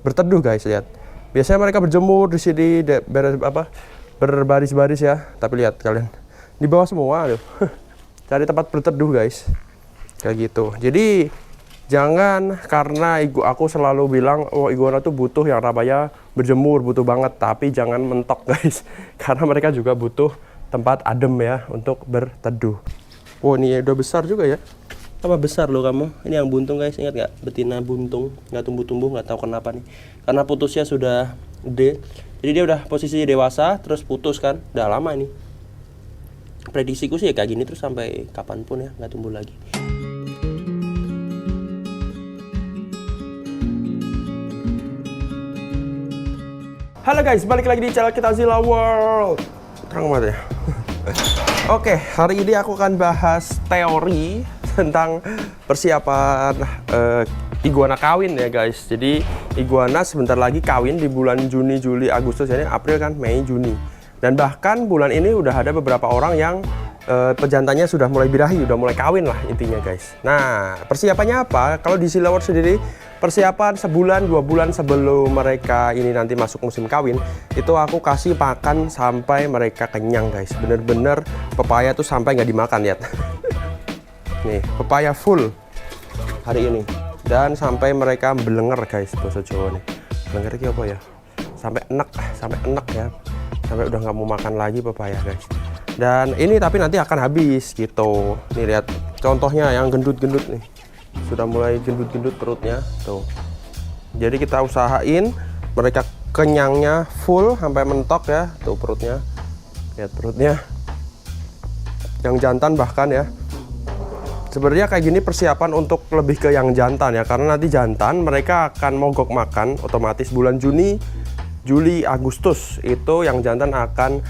berteduh guys, lihat. Biasanya mereka berjemur di sini berbaris-baris ya, tapi lihat kalian di bawah semua, aduh. Cari tempat berteduh guys, kayak gitu. Jadi jangan karena aku selalu bilang, oh iguana tuh butuh yang namanya berjemur, butuh banget, tapi jangan mentok guys, karena mereka juga butuh tempat adem ya untuk berteduh. Oh ini udah besar juga ya. Tambah besar loh kamu. Ini yang buntung guys, ingat nggak? Betina buntung, nggak tumbuh-tumbuh, nggak tahu kenapa nih. Karena putusnya sudah gede, jadi dia udah posisi dewasa, terus putus kan, udah lama ini. Prediksiku sih ya kayak gini terus sampai kapanpun ya, nggak tumbuh lagi. Halo guys, balik lagi di channel kita Zilla World. Terang banget ya. Oke, hari ini aku akan bahas teori tentang persiapan iguana kawin ya guys. Jadi iguana sebentar lagi kawin di bulan Juni, Juli, Agustus, ini April kan, Mei, Juni. Dan bahkan bulan ini udah ada beberapa orang yang pejantannya sudah mulai birahi, udah mulai kawin lah intinya guys. Nah, persiapannya apa? Kalau di Zilla World sendiri, persiapan sebulan, 2 bulan sebelum mereka ini nanti masuk musim kawin, itu aku kasih makan sampai mereka kenyang guys. Bener-bener pepaya tuh sampai nggak dimakan, lihat. Nih, pepaya full hari ini. Dan sampai mereka belenger guys, bahasa Jawa nih. Belenger itu apa ya? Sampai enak ya. Sampai udah nggak mau makan lagi pepaya guys. Dan ini tapi nanti akan habis gitu. Nih lihat contohnya yang gendut-gendut nih. Sudah mulai gendut-gendut perutnya tuh. Jadi kita usahain mereka kenyangnya full sampai mentok ya. Tuh perutnya. Lihat perutnya. Yang jantan bahkan ya. Sebenarnya kayak gini persiapan untuk lebih ke yang jantan ya. Karena nanti jantan mereka akan mogok makan otomatis bulan Juni, Juli, Agustus itu yang jantan akan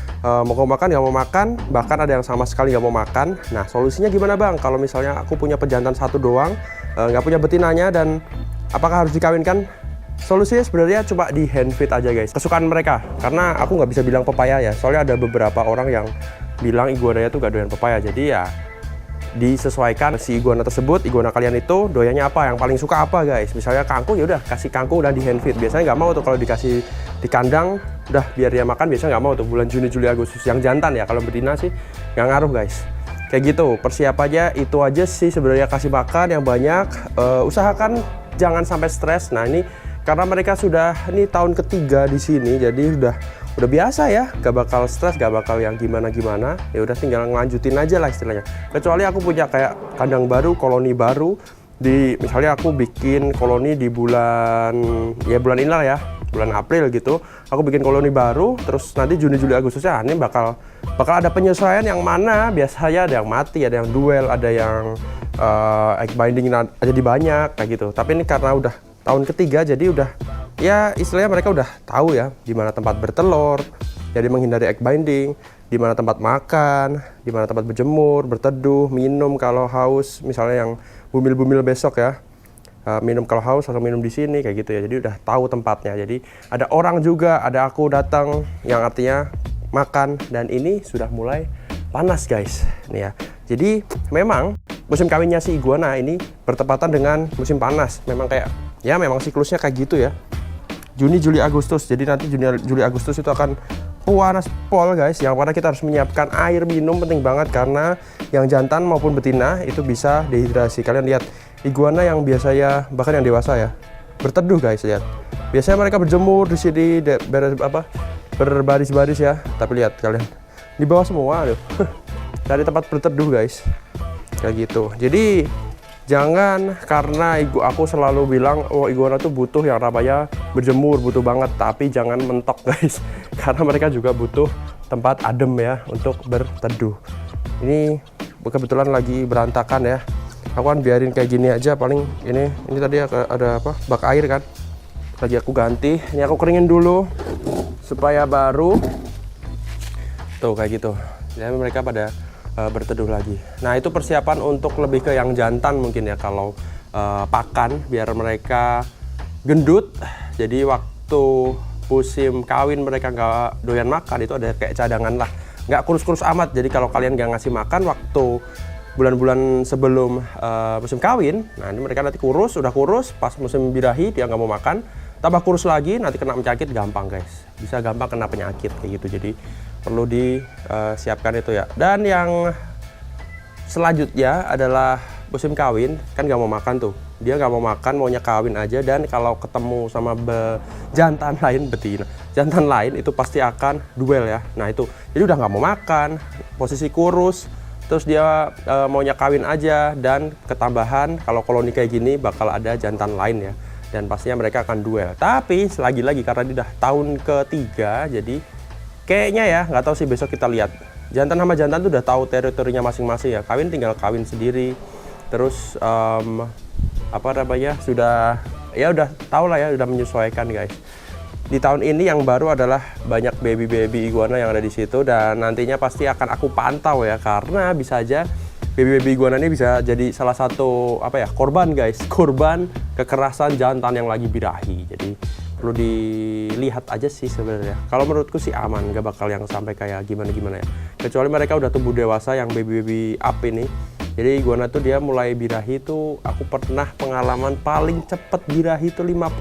mogok makan, nggak mau makan, bahkan ada yang sama sekali nggak mau makan. Nah solusinya gimana bang? Kalau misalnya aku punya pejantan satu doang, nggak punya betinanya, dan apakah harus dikawinkan? Solusinya sebenarnya coba di hand feed aja guys, kesukaan mereka. Karena aku nggak bisa bilang pepaya ya, soalnya ada beberapa orang yang bilang iguananya tuh gak doyan pepaya. Jadi ya disesuaikan si iguana tersebut, iguana kalian itu doyannya apa, yang paling suka apa guys. Misalnya kangkung, ya udah kasih kangkung dan di hand feed. Biasanya nggak mau tuh kalau dikasih di kandang, udah biar dia makan, biasanya nggak mau tuh bulan Juni, Juli, Agustus. Yang jantan ya, kalau betina sih nggak ngaruh guys. Kayak gitu, persiapannya itu aja sih sebenarnya, kasih makan yang banyak, usahakan jangan sampai stres. Nah ini karena mereka sudah ini tahun ketiga di sini, jadi udah biasa ya, gak bakal stres, gak bakal yang gimana-gimana. Ya udah tinggal ngelanjutin aja lah istilahnya. Kecuali aku punya kayak kandang baru, koloni baru, misalnya aku bikin koloni di bulan inilah ya, bulan April gitu. Aku bikin koloni baru, terus nanti Juni, Juli, Agustus ya, ini bakal ada penyesuaian yang mana. Biasanya ada yang mati, ada yang duel, ada yang egg binding jadi banyak kayak gitu. Tapi ini karena udah tahun ketiga, jadi udah ya istilahnya mereka udah tahu ya di mana tempat bertelur, jadi menghindari egg binding, di mana tempat makan, di mana tempat berjemur, berteduh, minum kalau haus, misalnya yang bumil-bumil besok ya, minum kalau haus atau minum di sini kayak gitu ya. Jadi udah tahu tempatnya. Jadi ada orang juga, ada aku datang, yang artinya makan. Dan ini sudah mulai panas guys, nih ya. Jadi memang musim kawinnya si iguana ini bertepatan dengan musim panas. Memang kayak ya memang siklusnya kayak gitu ya. Juni, Juli, Agustus. Jadi nanti Juni, Juli, Agustus itu akan panas pol guys. Yang mana kita harus menyiapkan air minum, penting banget. Karena yang jantan maupun betina itu bisa dehidrasi. Kalian lihat iguana yang biasanya, bahkan yang dewasa ya, berteduh guys, lihat. Biasanya mereka berjemur di sini berbaris-baris ya. Tapi lihat kalian di bawah semua, aduh. Cari tempat berteduh guys, kayak gitu. Jadi jangan karena aku selalu bilang, oh iguana tuh butuh yang namanya berjemur, butuh banget, tapi jangan mentok guys. Karena mereka juga butuh tempat adem ya untuk berteduh. Ini kebetulan lagi berantakan ya. Aku kan biarin kayak gini aja, paling ini tadi ada apa, bak air kan. Lagi aku ganti, ini aku keringin dulu supaya baru. Tuh kayak gitu. Jadi mereka pada berteduh lagi. Nah itu persiapan untuk lebih ke yang jantan mungkin ya, kalau pakan biar mereka gendut. Jadi waktu musim kawin mereka nggak doyan makan, itu ada kayak cadangan lah, nggak kurus-kurus amat. Jadi kalau kalian nggak ngasih makan waktu bulan-bulan sebelum musim kawin, nah ini mereka nanti kurus, udah kurus pas musim birahi dia nggak mau makan. tambah kurus lagi, nanti kena penyakit gampang guys. Bisa gampang kena penyakit kayak gitu. Jadi perlu disiapkan itu ya. Dan yang selanjutnya adalah musim kawin, kan gak mau makan tuh. Dia gak mau makan, maunya kawin aja. Dan kalau ketemu sama jantan lain, betina, jantan lain itu pasti akan duel ya. Nah itu, jadi udah gak mau makan, posisi kurus, terus dia maunya kawin aja. Dan ketambahan kalau koloni kayak gini bakal ada jantan lain ya. Dan pastinya mereka akan duel. Tapi lagi-lagi karena dia udah tahun ketiga, jadi kayaknya ya, nggak tahu sih, besok kita lihat. Jantan sama jantan tuh udah tahu teritorinya masing-masing ya. Kawin tinggal kawin sendiri. Terus apa namanya, sudah tahu lah ya, udah menyesuaikan guys. Di tahun ini yang baru adalah banyak baby iguana yang ada di situ, dan nantinya pasti akan aku pantau ya, karena bisa aja baby iguana ini bisa jadi salah satu korban guys, korban kekerasan jantan yang lagi birahi. Jadi perlu dilihat aja sih sebenarnya. Kalau menurutku sih aman, nggak bakal yang sampai kayak gimana ya. Kecuali mereka udah tumbuh dewasa yang baby up ini. Jadi iguana tuh dia mulai birahi tuh, aku pernah pengalaman paling cepet birahi tuh 55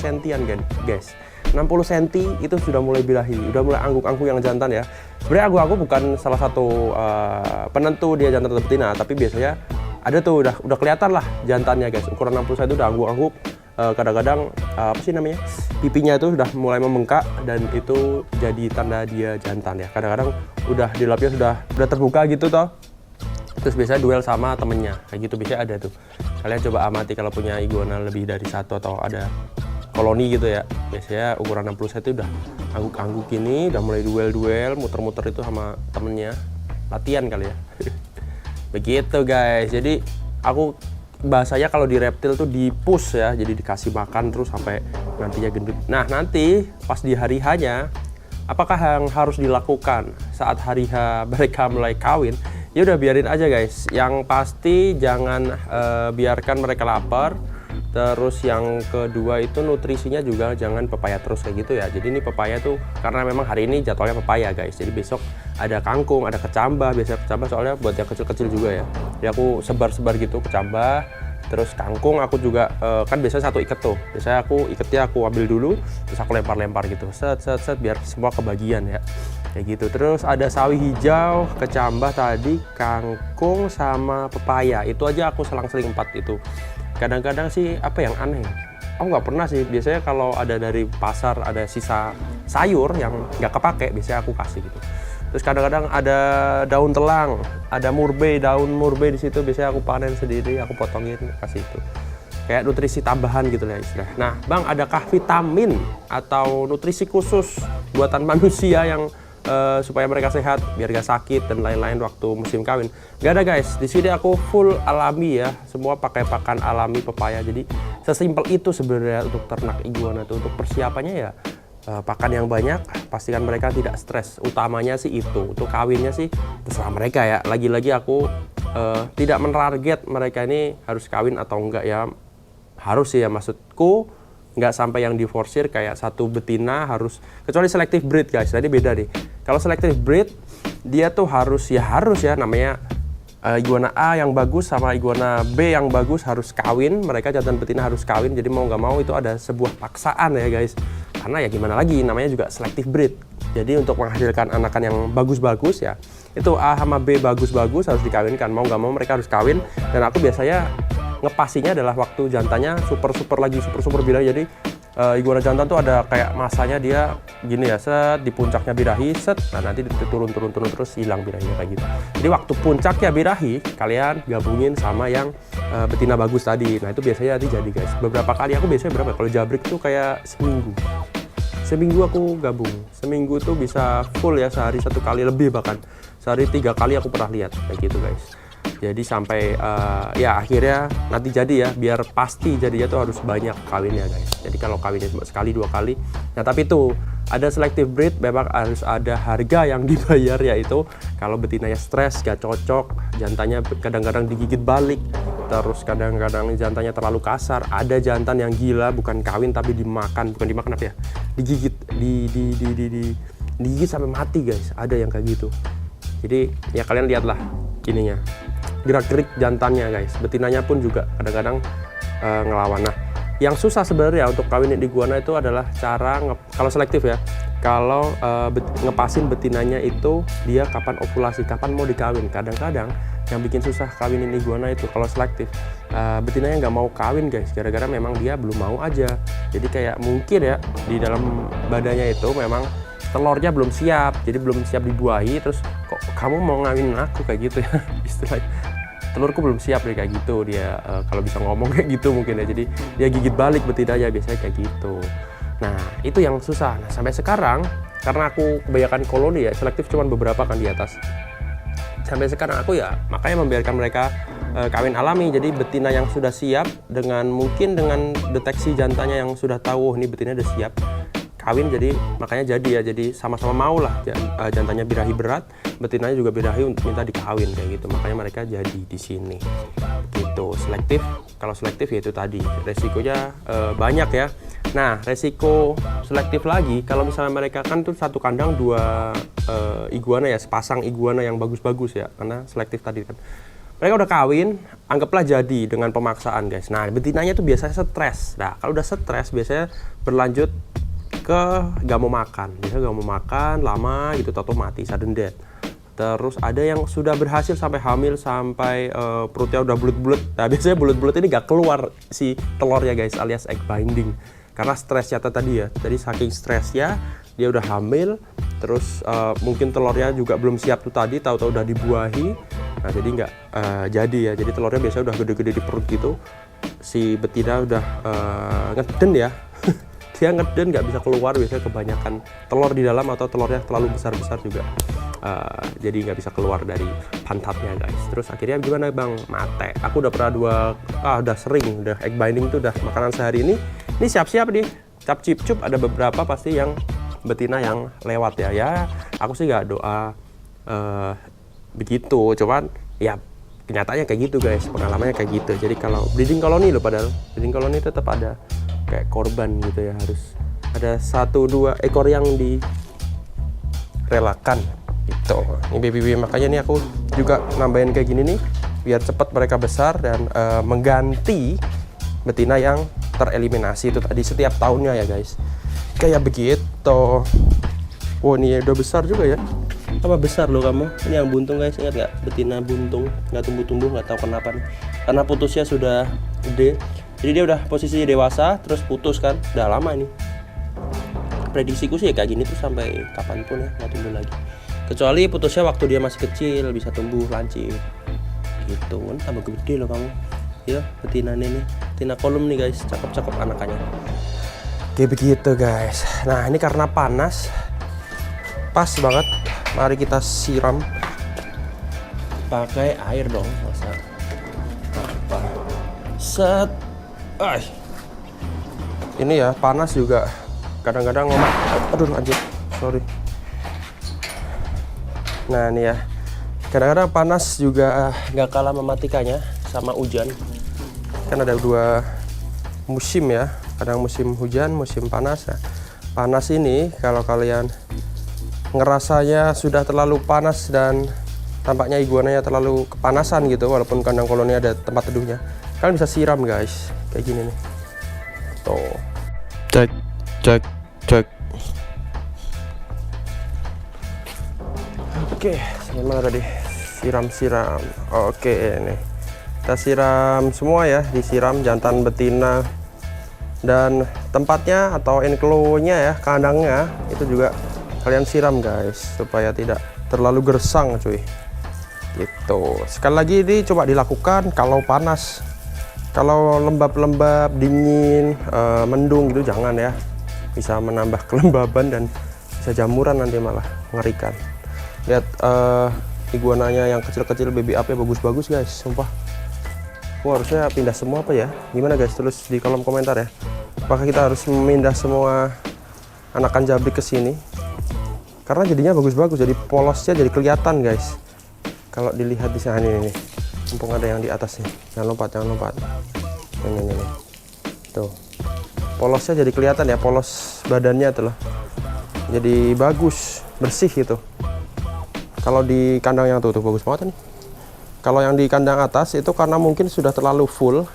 sentian guys. 60 cm itu sudah mulai birahi, udah mulai angguk-angguk yang jantan ya. Sebenarnya angguk-angguk bukan salah satu penentu dia jantan atau betina, tapi biasanya ada tuh udah kelihatan lah jantannya guys. Ukuran 60 cm itu udah angguk-angguk. Kadang-kadang pipinya itu sudah mulai membengkak, dan itu jadi tanda dia jantan ya. Kadang-kadang udah di lapnya sudah terbuka gitu toh. Terus biasanya duel sama temennya, kayak gitu biasanya ada tuh. Kalian coba amati kalau punya iguana lebih dari satu atau ada koloni gitu ya. Biasanya ukuran 60 cm itu udah angguk-angguk gini, udah mulai duel-duel, muter-muter itu sama temennya. Latihan kali ya. Begitu guys. Jadi aku bahasanya kalau di reptil tuh di push ya, jadi dikasih makan terus sampai nantinya gendut. Nah nanti pas di hari H-nya, apakah yang harus dilakukan saat hari H mereka mulai kawin? Ya udah biarin aja guys. Yang pasti jangan biarkan mereka lapar. Terus yang kedua itu nutrisinya juga jangan pepaya terus kayak gitu ya. Jadi ini pepaya tuh karena memang hari ini jadwalnya pepaya guys. Jadi besok ada kangkung, ada kecambah. Biasanya kecambah soalnya buat yang kecil-kecil juga ya. Jadi aku sebar-sebar gitu kecambah. Terus kangkung aku juga kan biasanya satu ikat tuh. Biasanya aku ambil dulu, terus aku lempar-lempar gitu. Set biar semua kebagian ya. Kayak gitu. Terus ada sawi hijau, kecambah tadi, kangkung sama pepaya. Itu aja aku selang-seling 4 itu. Kadang-kadang sih yang aneh, aku nggak pernah sih. Biasanya kalau ada dari pasar ada sisa sayur yang nggak kepake, biasanya aku kasih gitu. Terus kadang-kadang ada daun telang, ada daun murbei di situ. Biasanya aku panen sendiri, aku potongin, kasih itu. Kayak nutrisi tambahan gitu lah istilah. Nah, Bang, adakah vitamin atau nutrisi khusus buatan manusia yang supaya mereka sehat, biar gak sakit dan lain-lain waktu musim kawin? Gak ada guys. Di sini aku full alami ya. Semua pakai pakan alami pepaya. Jadi sesimpel itu sebenarnya untuk ternak iguana tuh. Untuk persiapannya ya pakan yang banyak, pastikan mereka tidak stres. Utamanya sih itu. Untuk kawinnya sih terserah mereka ya. Lagi-lagi aku tidak menarget mereka ini harus kawin atau enggak ya. Harus sih ya, maksudku nggak sampai yang diforsir kayak satu betina harus, kecuali selective breed guys. Tadi beda nih. Kalau selective breed dia tuh harus ya namanya iguana A yang bagus sama iguana B yang bagus harus kawin. Mereka jantan betina harus kawin. Jadi mau nggak mau itu ada sebuah paksaan ya guys. Karena ya gimana lagi, namanya juga selective breed. Jadi untuk menghasilkan anakan yang bagus-bagus ya, itu A sama B bagus-bagus harus dikawinkan. Mau nggak mau mereka harus kawin. Dan aku biasanya ngepasinya adalah waktu jantannya super birahi. Jadi iguana jantan tuh ada kayak masanya dia gini ya, set di puncaknya birahi, set, nah nanti turun terus hilang birahinya kayak gitu. Jadi waktu puncaknya birahi kalian gabungin sama yang betina bagus tadi. Nah itu biasanya nanti jadi guys. Beberapa kali aku biasanya berapa? Kalau jabrik tuh kayak seminggu aku gabung. Seminggu tuh bisa full ya, sehari 1 kali lebih, bahkan sehari 3 kali aku pernah lihat kayak gitu guys. Jadi sampai ya akhirnya nanti jadi ya, biar pasti jadinya tuh harus banyak kawinnya guys. Jadi kalau kawinnya cuma sekali 2 kali, nah tapi tuh ada selective breed memang harus ada harga yang dibayar, yaitu kalau betinanya stres, gak cocok, jantannya kadang-kadang digigit balik, terus kadang-kadang jantannya terlalu kasar. Ada jantan yang gila, bukan kawin tapi bukan dimakan apa ya, digigit, digigit sampai mati guys. Ada yang kayak gitu. Jadi ya kalian lihatlah ininya, gerak-gerik jantannya guys. Betinanya pun juga kadang-kadang ngelawan. Nah Yang susah sebenarnya untuk kawinin iguana itu adalah cara kalau selektif ya. Kalau ngepasin betinanya itu dia kapan ovulasi, kapan mau dikawin. Kadang-kadang yang bikin susah kawinin iguana itu kalau selektif, betinanya nggak mau kawin guys, gara-gara memang dia belum mau aja. Jadi kayak mungkin ya di dalam badannya itu memang telurnya belum siap, jadi belum siap dibuahi. Terus kok kamu mau ngawinin aku kayak gitu ya istilahnya. Telurku belum siap deh kayak gitu dia, kalau bisa ngomong kayak gitu mungkin ya. Jadi dia gigit balik betinanya biasanya kayak gitu. Nah itu yang susah. Nah, sampai sekarang karena aku kebanyakan koloni ya, selektif cuma beberapa kan di atas. Sampai sekarang aku ya makanya membiarkan mereka kawin alami. Jadi betina yang sudah siap mungkin dengan deteksi jantannya yang sudah tahu ini betina udah siap kawin, jadi makanya jadi ya, jadi sama-sama mau lah. Jantannya birahi berat, betinanya juga birahi untuk minta dikawin kayak gitu, makanya mereka jadi di sini gitu. Selektif, kalau selektif ya itu tadi resikonya banyak ya. Nah resiko selektif lagi kalau misalnya mereka kan tuh satu kandang dua iguana ya, sepasang iguana yang bagus-bagus ya, karena selektif tadi kan mereka udah kawin, anggaplah jadi dengan pemaksaan guys. Nah betinanya tuh biasanya stres. Nah kalau udah stres biasanya berlanjut ke gak mau makan, biasanya gak mau makan lama gitu, tau mati, sudden death. Terus ada yang sudah berhasil sampai hamil, sampai perutnya udah bulet-bulet. Nah biasanya bulet-bulet ini gak keluar si telurnya guys, alias egg binding, karena stresnya tadi ya. Jadi saking stresnya dia udah hamil, terus mungkin telurnya juga belum siap tuh tadi, tahu-tahu udah dibuahi. Nah jadi nggak jadi ya, jadi telurnya biasanya udah gede-gede di perut gitu. Si betina udah ngeden ya. Dia ngeden nggak bisa keluar, biasanya kebanyakan telur di dalam atau telurnya terlalu besar-besar juga, jadi nggak bisa keluar dari pantatnya guys. Terus akhirnya gimana bang? Mate. Aku udah pernah udah sering, udah egg binding tuh udah makanan sehari ini siap-siap nih, cap cip cup. Ada beberapa pasti yang betina yang lewat ya. Ya aku sih nggak doa begitu, cuman ya kenyataannya kayak gitu guys, pengalamannya kayak gitu. Jadi kalau breeding koloni loh, padahal breeding koloni tetap ada kayak korban gitu ya, harus ada 1-2 ekor yang direlakan gitu. Ini baby, makanya nih aku juga nambahin kayak gini nih biar cepat mereka besar dan mengganti betina yang tereliminasi itu tadi setiap tahunnya ya guys, kayak begitu. Wow ini udah besar juga ya, apa besar loh kamu. Ini yang buntung guys, ingat nggak betina buntung nggak tumbuh-tumbuh, nggak tahu kenapa nih, karena putusnya sudah gede. Jadi dia udah posisi dewasa terus putus kan, udah lama ini. Prediksiku sih ya kayak gini tuh sampai kapanpun ya, nggak tumbuh lagi. Kecuali putusnya waktu dia masih kecil, bisa tumbuh lancip gitu kan, tambah gede loh kamu. Ya betina ini, betina kolom nih guys, cakep-cakep anakannya. Kayak begitu guys. Nah ini karena panas, pas banget. Mari kita siram pakai air dong, masa apa? Set. Ini ya panas juga kadang-kadang ngomak. Aduh anjir, sorry. Nah ini ya kadang-kadang panas juga nggak kalah mematikannya sama hujan. Kan ada 2 musim ya, kadang musim hujan, musim panas. Nah, panas ini kalau kalian ngerasanya sudah terlalu panas dan tampaknya iguananya terlalu kepanasan gitu, walaupun kandang koloni ada tempat teduhnya, kalian bisa siram guys, kayak gini nih. Tuh. Cek. Oke, gimana tadi? Siram. Oke, nih. Kita siram semua ya, disiram jantan betina dan tempatnya atau enclosure-nya ya, kandangnya itu juga kalian siram guys, supaya tidak terlalu gersang cuy. Gitu. Sekali lagi ini coba dilakukan kalau panas. Kalau lembab-lembab, dingin, mendung gitu jangan ya. Bisa menambah kelembaban dan bisa jamuran nanti, malah mengerikan. Lihat iguananya yang kecil-kecil, baby up-nya bagus-bagus guys, sumpah. Wah, harusnya pindah semua apa ya? Gimana guys? Tulis di kolom komentar ya. Apakah kita harus memindah semua anakan jabrik ke sini? Karena jadinya bagus-bagus, jadi polosnya jadi kelihatan guys. Kalau dilihat di sana nih. Mumpung ada yang di atas nih. Jangan lompat. Ini. Tuh. Polosnya jadi kelihatan ya, polos badannya tuh loh. Jadi bagus, bersih gitu. Kalau di kandang yang tuh bagus banget nih. Kalau yang di kandang atas itu karena mungkin sudah terlalu full,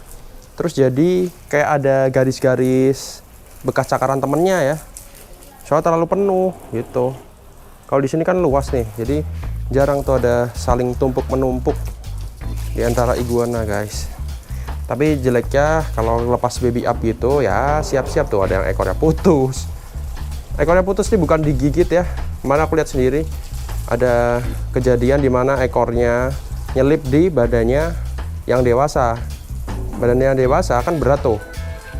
terus jadi kayak ada garis-garis bekas cakaran temennya ya, soalnya terlalu penuh gitu. Kalau di sini kan luas nih, jadi jarang tuh ada saling tumpuk menumpuk di antara iguana guys. Tapi jeleknya kalau lepas baby up gitu ya siap-siap tuh ada yang ekornya putus. Ekornya putus nih bukan digigit ya, mana aku lihat sendiri ada kejadian dimana ekornya nyelip di badannya yang dewasa. Badannya yang dewasa kan berat tuh,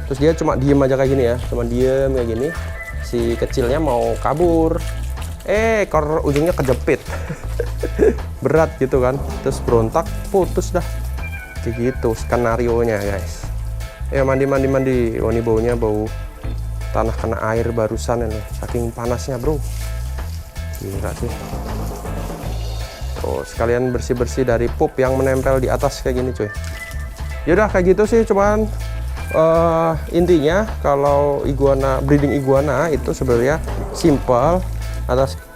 terus dia cuma diem aja kayak gini ya, cuma diem kayak gini. Si kecilnya mau kabur, ekor ujungnya kejepit. Berat gitu kan, terus berontak putus dah, kayak gitu skenario nya guys. Mandi. Oh ini baunya bau tanah kena air barusan ini, saking panasnya bro. Gila sih. Oh sekalian bersih dari pup yang menempel di atas kayak gini cuy. Yaudah kayak gitu sih, cuman intinya kalau iguana, breeding iguana itu sebenarnya simple,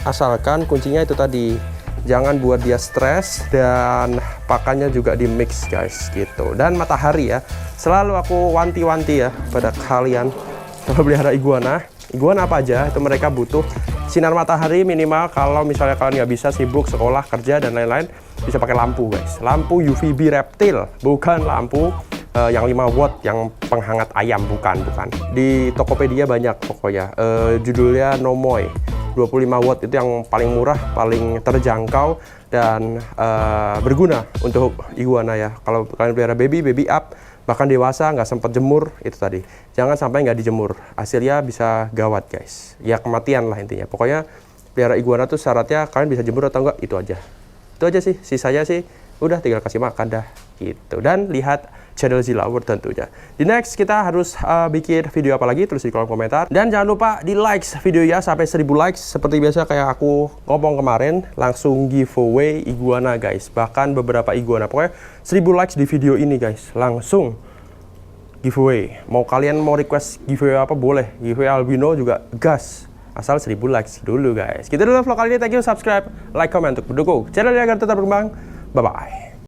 asalkan kuncinya itu tadi, jangan buat dia stres dan pakannya juga di mix guys gitu. Dan matahari ya, selalu aku wanti-wanti ya pada kalian kalau pelihara iguana apa aja itu mereka butuh sinar matahari minimal. Kalau misalnya kalian nggak bisa, sibuk sekolah, kerja dan lain-lain, bisa pakai lampu guys, lampu UVB reptil, bukan lampu yang 5 watt yang penghangat ayam, bukan. Di Tokopedia banyak pokoknya, judulnya Nomoy 25 watt, itu yang paling murah, paling terjangkau dan berguna untuk iguana ya. Kalau kalian pelihara baby up, bahkan dewasa nggak sempat jemur, itu tadi jangan sampai nggak dijemur, hasilnya bisa gawat guys, ya kematian lah intinya. Pokoknya pelihara iguana tuh syaratnya kalian bisa jemur atau enggak, itu aja sih. Sisanya sih udah tinggal kasih makan dah gitu. Dan lihat channel Zilawar tentunya. Di next kita harus bikin video apa lagi, tulis di kolom komentar. Dan jangan lupa di likes videonya sampai 1000 likes. Seperti biasa kayak aku ngomong kemarin, langsung giveaway iguana guys. Bahkan beberapa iguana, pokoknya 1000 likes di video ini guys, langsung giveaway. Mau kalian mau request giveaway apa boleh, giveaway albino juga gas, asal 1000 likes dulu guys. Kita dulu vlog kali ini, thank you, subscribe, like, comment untuk mendukung channel ini agar tetap berkembang. Bye bye.